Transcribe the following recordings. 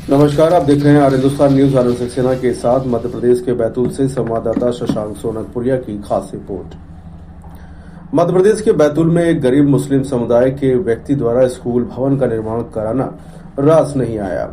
नमस्कार, आप देख रहे हैं हिंदुस्तान न्यूज। आनंद सक्सेना के साथ मध्य प्रदेश के बैतूल से संवाददाता शशांक सोनकपुरिया की खास रिपोर्ट। मध्य प्रदेश के बैतूल में एक गरीब मुस्लिम समुदाय के व्यक्ति द्वारा स्कूल भवन का निर्माण कराना रास नहीं आया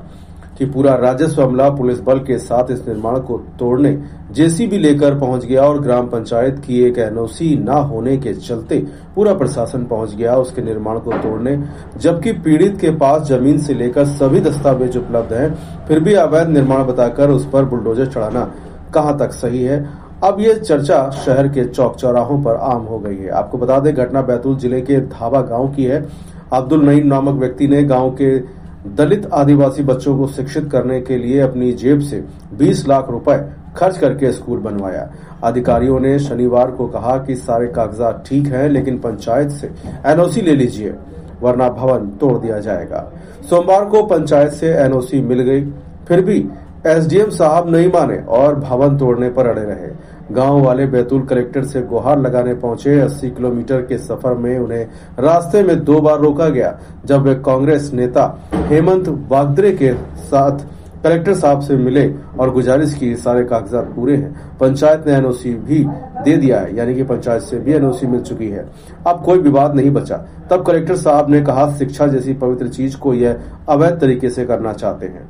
कि पूरा राजस्व अमला पुलिस बल के साथ इस निर्माण को तोड़ने जेसीबी लेकर पहुंच गया और ग्राम पंचायत की एक एनओसी न होने के चलते पूरा प्रशासन पहुंच गया उसके निर्माण को तोड़ने। जबकि पीड़ित के पास जमीन से लेकर सभी दस्तावेज उपलब्ध हैं, फिर भी अवैध निर्माण बताकर उस पर बुलडोजर चढ़ाना कहां तक सही है। अब ये चर्चा शहर के चौक चौराहों पर आम हो गई है। आपको बता दें, घटना बैतूल जिले के धाबा गांव की है। अब्दुल नईम नामक व्यक्ति ने गांव के दलित आदिवासी बच्चों को शिक्षित करने के लिए अपनी जेब से 20 लाख रुपए खर्च करके स्कूल बनवाया। अधिकारियों ने शनिवार को कहा कि सारे कागजात ठीक हैं, लेकिन पंचायत से एनओसी ले लीजिए वरना भवन तोड़ दिया जाएगा। सोमवार को पंचायत से एनओसी मिल गई, फिर भी एसडीएम साहब नहीं माने और भवन तोड़ने पर अड़े रहे। गांव वाले बैतूल कलेक्टर से गुहार लगाने पहुंचे। 80 किलोमीटर के सफर में उन्हें रास्ते में 2 बार रोका गया जब वे कांग्रेस नेता हेमंत वागदरे के साथ कलेक्टर साहब से मिले और गुजारिश की सारे कागजात पूरे हैं। पंचायत ने एनओसी भी दे दिया है, यानी कि पंचायत से भी एनओसी मिल चुकी है। अब कोई विवाद नहीं बचा। तब कलेक्टर साहब ने कहा, शिक्षा जैसी पवित्र चीज को यह अवैध तरीके से करना चाहते हैं।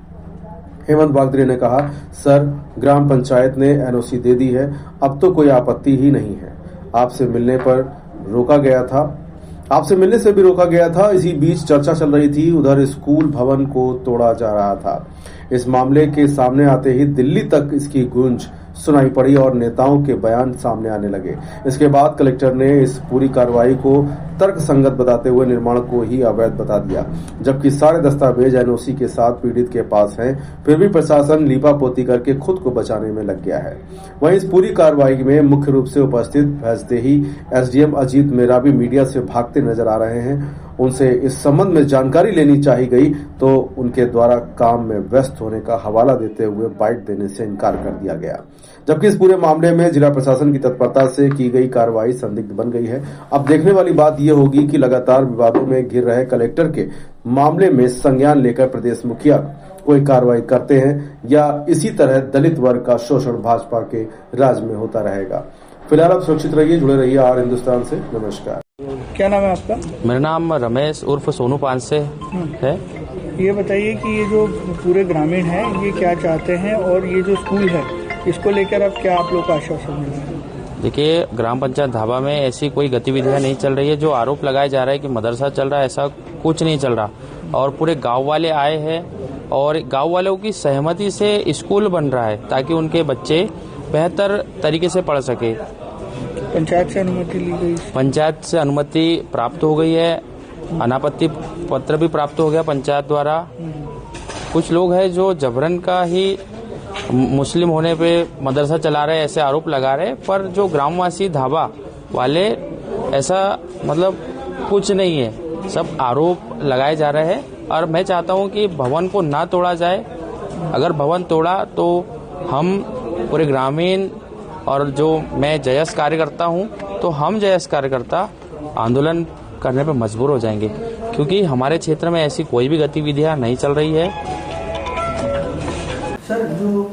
हेमंत वागदरे ने कहा, सर, ग्राम पंचायत ने एनओसी दे दी है, अब तो कोई आपत्ति ही नहीं है। आपसे मिलने से भी रोका गया था। इसी बीच चर्चा चल रही थी, उधर स्कूल भवन को तोड़ा जा रहा था। इस मामले के सामने आते ही दिल्ली तक इसकी गूंज सुनाई पड़ी और नेताओं के बयान सामने आने लगे। इसके बाद कलेक्टर ने इस पूरी कार्रवाई को तर्कसंगत बताते हुए निर्माण को ही अवैध बता दिया। जबकि सारे दस्तावेज एनओसी के साथ पीड़ित के पास हैं, फिर भी प्रशासन लीपापोती करके खुद को बचाने में लग गया है। वहीं इस पूरी कार्रवाई में मुख्य रूप से उपस्थित भैंसदेही एसडीएम अजीत मेहरा भी मीडिया से भागते नजर आ रहे हैं। उनसे इस संबंध में जानकारी लेनी चाहिए गई तो उनके द्वारा काम में व्यस्त होने का हवाला देते हुए बाइट देने से इनकार कर दिया गया। जबकि इस पूरे मामले में जिला प्रशासन की तत्परता से की गई कार्रवाई संदिग्ध बन गई है। अब देखने वाली बात यह होगी कि लगातार विवादों में घिर रहे कलेक्टर के मामले में संज्ञान लेकर प्रदेश मुखिया कोई कार्रवाई करते हैं या इसी तरह दलित वर्ग का शोषण भाजपा के राज में होता रहेगा। फिलहाल आप सुरक्षित रहिए, जुड़े रहिए आर हिंदुस्तान से। नमस्कार। क्या नाम है आपका? मेरा नाम रमेश उर्फ सोनू पान से है। ये बताइए कि ये जो पूरे ग्रामीण हैं ये क्या चाहते हैं और ये जो स्कूल है इसको लेकर अब क्या आप लोग का आश्वासन मिला है? देखिए, ग्राम पंचायत धाबा में ऐसी कोई गतिविधियां नहीं चल रही है। जो आरोप लगाया जा रहा है कि मदरसा चल रहा है, ऐसा कुछ नहीं चल रहा। और पूरे गांव वाले आए हैं और गांव वालों की सहमति से स्कूल बन रहा है ताकि उनके बच्चे बेहतर तरीके से पढ़ सके। पंचायत से अनुमति ली गई? पंचायत से अनुमति प्राप्त हो गई है, अनापत्ति पत्र भी प्राप्त हो गया पंचायत द्वारा। कुछ लोग हैं जो जबरन का ही मुस्लिम होने पे मदरसा चला रहे, ऐसे आरोप लगा रहे, पर जो ग्रामवासी धाबा वाले ऐसा मतलब कुछ नहीं है, सब आरोप लगाए जा रहे हैं। और मैं चाहता हूं कि भवन को ना तोड़ा जाए। अगर भवन तोड़ा तो हम पूरे ग्रामीण और जो मैं जयस कार्यकर्ता हूं, तो हम जयस कार्यकर्ता आंदोलन करने पर मजबूर हो जाएंगे, क्योंकि हमारे क्षेत्र में ऐसी कोई भी गतिविधियां नहीं चल रही है। सर, जो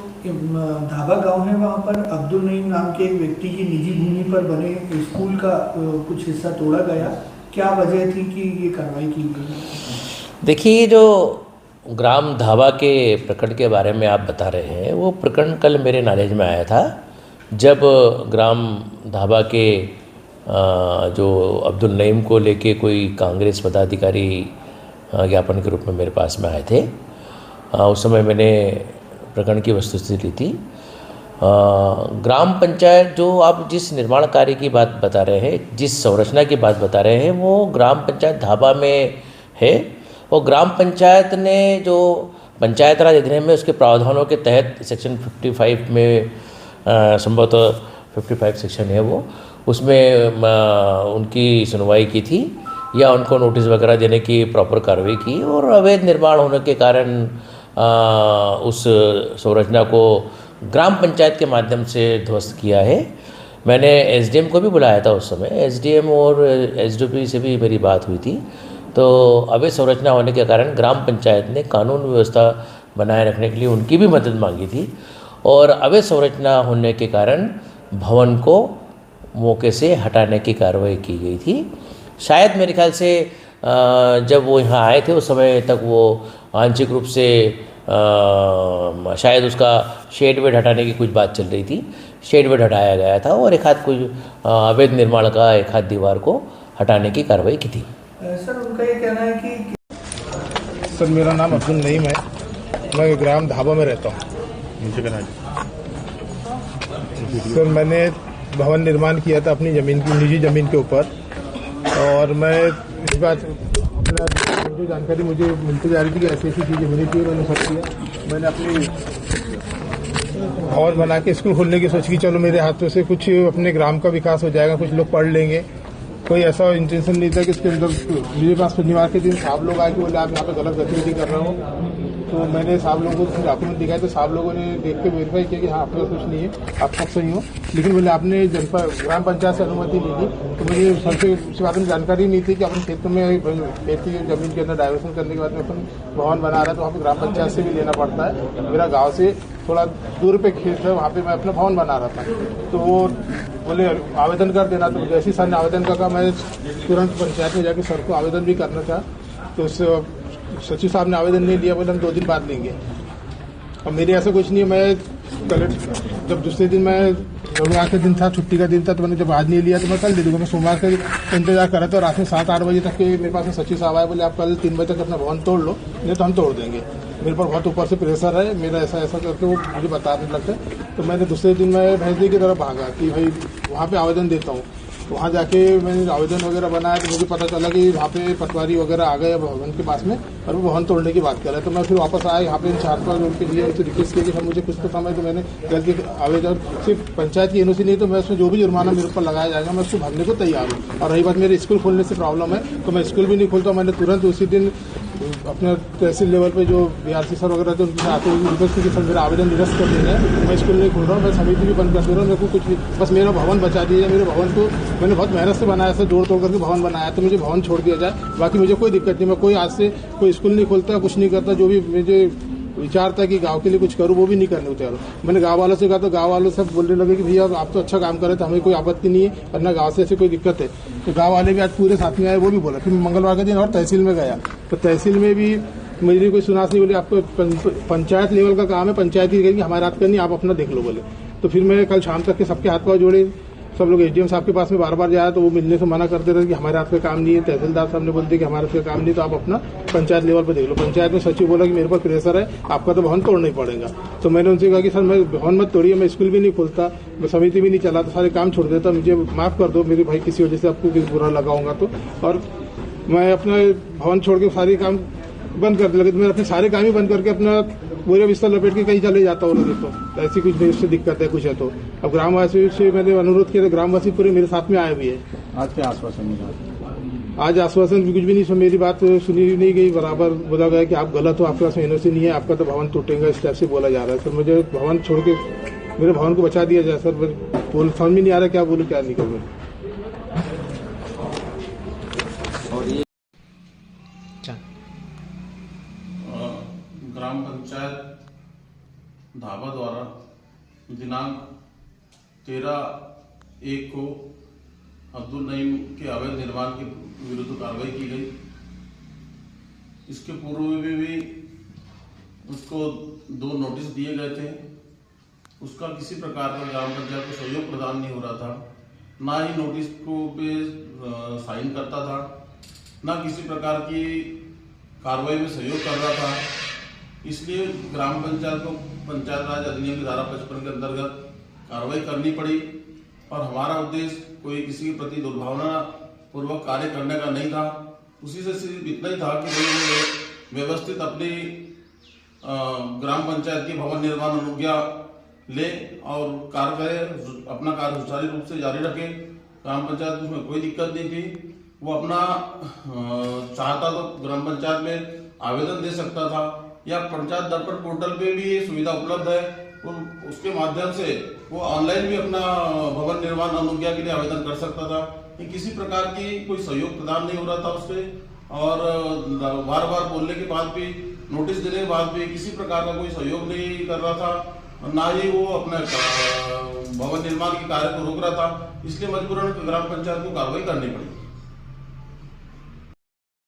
धाबा गांव है वहाँ पर अब्दुल नईम नाम के एक व्यक्ति की निजी भूमि पर बने स्कूल का कुछ हिस्सा तोड़ा गया, क्या वजह थी कि ये कार्रवाई की गई? देखिए, जो ग्राम धाबा के प्रकरण के बारे में आप बता रहे हैं, वो प्रकरण कल मेरे नॉलेज में आया था जब ग्राम धाबा के जो अब्दुल नईम को लेके कोई कांग्रेस पदाधिकारी ज्ञापन के रूप में मेरे पास में आए थे। उस समय मैंने प्रकरण की वस्तुस्थिति ली थी। ग्राम पंचायत, जो आप जिस निर्माण कार्य की बात बता रहे हैं, जिस संरचना की बात बता रहे हैं, वो ग्राम पंचायत धाबा में है। और ग्राम पंचायत ने जो पंचायत राज अधिनियम में उसके प्रावधानों के तहत सेक्शन 55 में संभवतः 55 सेक्शन है वो, उसमें उनकी सुनवाई की थी या उनको नोटिस वगैरह देने की प्रॉपर कार्रवाई की और अवैध निर्माण होने के कारण उस संरचना को ग्राम पंचायत के माध्यम से ध्वस्त किया है। मैंने एसडीएम को भी बुलाया था उस समय। एसडीएम और एसडीपी से भी मेरी बात हुई थी। तो अवैध संरचना होने के कारण ग्राम पंचायत ने कानून व्यवस्था बनाए रखने के लिए उनकी भी मदद मांगी थी और अवैध संरचना होने के कारण भवन को मौके से हटाने की कार्रवाई की गई थी। शायद मेरे ख्याल से जब वो यहाँ आए थे उस समय तक वो आंशिक रूप से शायद उसका शेड वेड हटाने की कुछ बात चल रही थी। शेड वेड हटाया गया था और एक हाथ कुछ अवैध निर्माण का एक हाथ दीवार को हटाने की कार्रवाई की थी। सर उनका ये कहना है कि सर मेरा नाम अब्दुल नईम है, मैं ग्राम ढाबा में रहता हूँ। सर मैंने भवन निर्माण किया था अपनी जमीन की, निजी जमीन के ऊपर, और मैं इस बात जो जानकारी मुझे मिलती जा रही थी कि ऐसी चीज़ें होनी चाहिए, मैंने सब किया। मैंने अपनी भवन बना के स्कूल खोलने की सोच की, चलो मेरे हाथों से कुछ अपने ग्राम का विकास हो जाएगा, कुछ लोग पढ़ लेंगे। कोई ऐसा इंटेंशन नहीं था कि इसके अंदर मेरे पास शनिवार के दिन साहब लोग आए कि बोले आप यहाँ पे गलत गतिविधि कर रहे हो। तो मैंने साहब लोगों को डॉक्यूमेंट दिखाया तो साहब लोगों ने देख के वेरीफाई किया कि हाँ आपके पास कुछ नहीं है, आप सब सही हो, लेकिन बोले आपने जनपद ग्राम पंचायत से अनुमति ली थी। तो मुझे सबसे उस बात में जानकारी नहीं थी कि अपन खेत में खेती जमीन के अंदर डाइवर्सन करने के बाद में अपन भवन बना रहा है तो वहाँ पे ग्राम पंचायत से भी लेना पड़ता है। मेरा गाँव से थोड़ा दूर पे खेत है, वहाँ पे मैं अपना भवन बना रहा था। तो वो बोले आवेदन कर देना, तो जैसे सर ने आवेदन का मैं तुरंत पंचायत में जाके सर को आवेदन भी करना था। तो सचिव साहब ने आवेदन नहीं लिया, बोले हम 2 दिन बाद लेंगे। अब मेरे ऐसा कुछ नहीं है, मैं कलेक्टर जब दूसरे दिन मैं रविवार का दिन था, छुट्टी का दिन था, तो मैंने जब आज नहीं लिया तो मैं कल दे दूंगा। मैं सोमवार का इंतजार कर रहा था, रात में 7-8 बजे तक के मेरे पास में सचिव साहब आए, बोले आप कल 3 बजे तक अपना भवन तोड़ लो, नहीं तो हम तोड़ देंगे। मेरे पर बहुत ऊपर से प्रेशर है, मेरा ऐसा करके वो मुझे बताने लगते। तो मैंने दूसरे दिन मैं भैंसदी की तरफ भागा कि भाई वहाँ पे आवेदन देता हूँ। वहाँ जाके मैंने आवेदन वगैरह बनाया तो मुझे पता चला कि वहाँ पे पटवारी वगैरह आ गए भवन के पास में और वो भवन तोड़ने की बात कर रहे। तो मैं फिर वापस आया यहाँ पे इंचार्ज पर उनके लिए उनसे रिक्वेस्ट किया कि सर मुझे कुछ तो समय, तो मैंने गलती आवेदन सिर्फ पंचायत की एनओसी नहीं तो मैं उसमें जो भी जुर्माना मेरे ऊपर लगाया जाएगा मैं उसको भरने को तैयार हूँ। और रही बात मेरे स्कूल खोलने से प्रॉब्लम है तो मैं स्कूल भी नहीं खोलता। मैंने तुरंत उसी दिन अपने तहसील लेवल पे जो बीआरसी सर वगैरह थे उनके आते हुए रिक्वेस्ट की सर मेरा आवेदन निरस्त कर देना है, मैं स्कूल नहीं खोल रहा हूँ, मैं समिति भी बंद कर दे रहा हूँ, मेरे को कुछ भी बस मेरा भवन बचा दीजिए। मेरे भवन को मैंने बहुत मेहनत से बनाया, से जोड़ तोड़ करके भवन बनाया, तो मुझे भवन छोड़ दिया जाए। बाकी मुझे कोई दिक्कत नहीं, मैं कोई आज से कोई स्कूल नहीं खोलता, कुछ नहीं करता। जो भी मुझे विचार था कि गांव के लिए कुछ करूं वो भी नहीं करने को तैयार हूं। मैंने गांव वालों से कहा तो गांव वालों सब बोलने लगे कि भैया आप तो अच्छा काम कर रहे थे, हमें कोई आपत्ति नहीं है, वरना गांव से ऐसी कोई दिक्कत है। तो गांव वाले भी आज पूरे साथ में आए, वो भी बोला। फिर मंगलवार के दिन और तहसील में गया तो तहसील में भी मेरी कोई सुनास नहीं, बोले आपको पंचायत लेवल का काम है, पंचायत ही करेगी, हमारे हाथ करनी, आप अपना देख लो बोले। तो फिर मैं कल शाम तक के सबके हाथ पाँव जोड़े, सब लोग एसडीएम साहब के पास में बार बार जाया तो वो मिलने से मना करते रहे कि हमारे हाथ का काम नहीं है। तहसीलदार साहब ने बोलते कि हमारे हाथ का काम नहीं, तो आप अपना पंचायत लेवल पर देख लो। पंचायत में सचिव बोला कि मेरे पर प्रेशर है, आपका तो भवन तोड़ना ही पड़ेगा। तो मैंने उनसे कहा कि सर मैं भवन मत तोड़िए, मैं स्कूल भी नहीं खोलता, मैं समिति भी नहीं चलाता, सारे काम छोड़ देता, मुझे माफ कर दो मेरे भाई, किसी वजह से आपको बुरा लगाऊंगा तो। और मैं अपना भवन छोड़ के सारे काम बंद कर दिया, मैं अपने सारे काम ही बंद करके अपना पूरे बिस्तर लपेट के कहीं चले जाता हूँ। तो ऐसी कुछ नहीं, उससे दिक्कत है कुछ है तो। अब ग्रामवासी से मैंने अनुरोध किया तो ग्रामवासी पूरे मेरे साथ में आए भी है। आज क्या आश्वासन मिला? आज आश्वासन भी कुछ भी नहीं, मेरी बात सुनी नहीं गई, बराबर बोला गया कि आप गलत हो, आपके पास एनओसी नहीं है, आपका तो भवन टूटेगा, इस टाइप से बोला जा रहा है। सर मुझे भवन छोड़ के मेरे भवन को बचा दिया जाए सर, बोल समझ में नहीं आ रहा क्या बोलूँ क्या नहीं करूँ। ग्राम पंचायत ढाबा द्वारा दिनांक 13/1 को अब्दुल नईम के अवैध निर्माण के विरुद्ध कार्रवाई की गई। इसके पूर्व में भी उसको 2 नोटिस दिए गए थे, उसका किसी प्रकार का ग्राम पंचायत को सहयोग प्रदान नहीं हो रहा था, ना ही नोटिस को पे साइन करता था, ना किसी प्रकार की कार्रवाई में सहयोग कर रहा था। इसलिए ग्राम पंचायत को पंचायत राज अधिनियम की धारा 55 के अंतर्गत कार्रवाई करनी पड़ी। और हमारा उद्देश्य कोई किसी के प्रति दुर्भावना पूर्वक कार्य करने का नहीं था, उसी से सिर्फ इतना ही था कि भाई व्यवस्थित अपनी ग्राम पंचायत की भवन निर्माण अनुज्ञा ले और कार्य करे, अपना कार्य सुचारू रूप से जारी रखे। ग्राम पंचायत उसमें कोई दिक्कत नहीं थी, वो अपना चाहता तो ग्राम पंचायत में आवेदन दे सकता था, या पंचायत दर्पण पोर्टल पे भी ये सुविधा उपलब्ध है, उसके माध्यम से वो ऑनलाइन भी अपना भवन निर्माण अनुज्ञा के लिए आवेदन कर सकता था। ये किसी प्रकार की कोई सहयोग प्रदान नहीं हो रहा था उससे, और बार बार बोलने के बाद भी नोटिस देने के बाद भी किसी प्रकार का कोई सहयोग नहीं कर रहा था, ना ही वो अपने भवन निर्माण के कार्य को रोक रहा था। इसलिए मजबूरन ग्राम पंचायत को कार्रवाई करनी पड़ी।